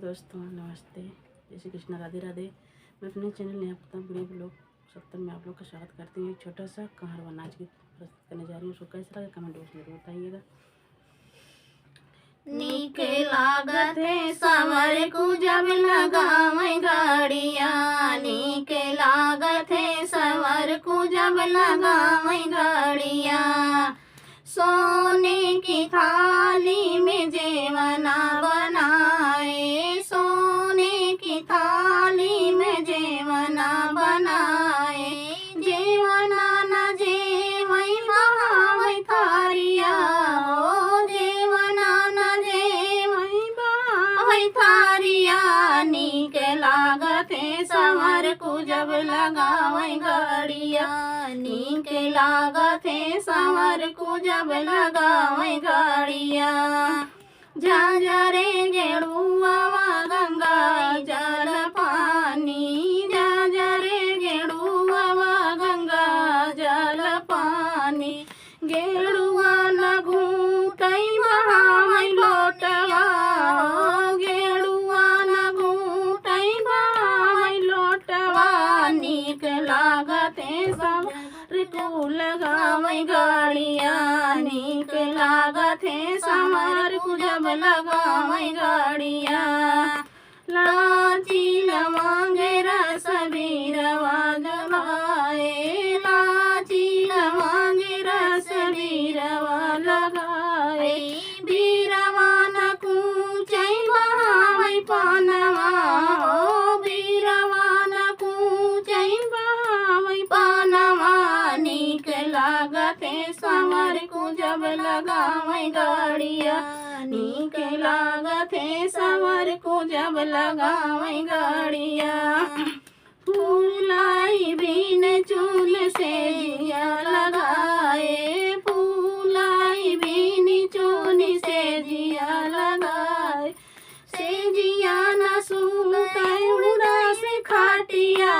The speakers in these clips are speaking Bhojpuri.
दोस्तों, नमस्ते, जय श्री कृष्ण, राधे राधे। मैं अपने चैनल नेहा बुढ़िया ब्लॉग 70 में आप लोग का स्वागत करती हूँ। एक छोटा सा कहारवा नाच गीत प्रस्तुत करने जा रही हूँ। उसको कैसा लगा कमेंट बॉक्स में जरूर बताइएगा। नीक लागत है सावर को जब लगावे गाड़िया, नीक लागत है सावर को जब लगावे गाड़िया। सोने की थाली में जेवना बनाए, सोने की थाली में जेवना बनाए। जेवना न जेवई बहावई थारिया, ओ जेवना न जेवई बहावई थारिया। नीक लागत है संवर को जब लगावई गाड़िया, नीक लागत है संवर को जब लगावई गाड़िया। जा जा रे गेड़ुआ गंगा जल पानी, जा जा रे गेड़ुआ गंगा जल पानी। गेड़ुआ न घूटई बहावई लोटवा, गेड़ुआ न घूटई बहावई लोटवा। नीक लागत है संवर को लगावई गाड़िया, नीक लागत है संवर को जब लगावई गाड़िया। लाची लवांगे रस बीरवा लगाए, लाची लवांगे रस बीरवा लगाए। बीरवा न कूचई बहावई पानवा, ओ बीरवा न कूचई बहावई पानवा। नीक लागत है संवर को जब लगावई गाड़िया, नीक लागत है संवर को जब लगावई गाड़िया। फूलाई बिन चूल से जिया लगाए, फूलाई बिन चूल से जिया लगाए। से जिया न सूतई उड़ा से खाटिया,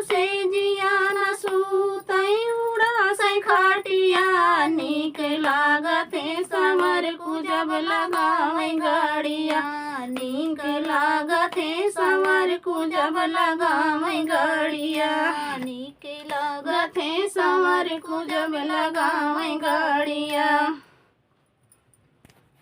से जिया न सूतई उड़ा से खाटिया। नीक लागत है संवर को जब लगावई गाड़िया, नीक लागत है संवर को जब लगावई गाड़िया। नीक लागत है संवर को जब लगावई गाड़िया।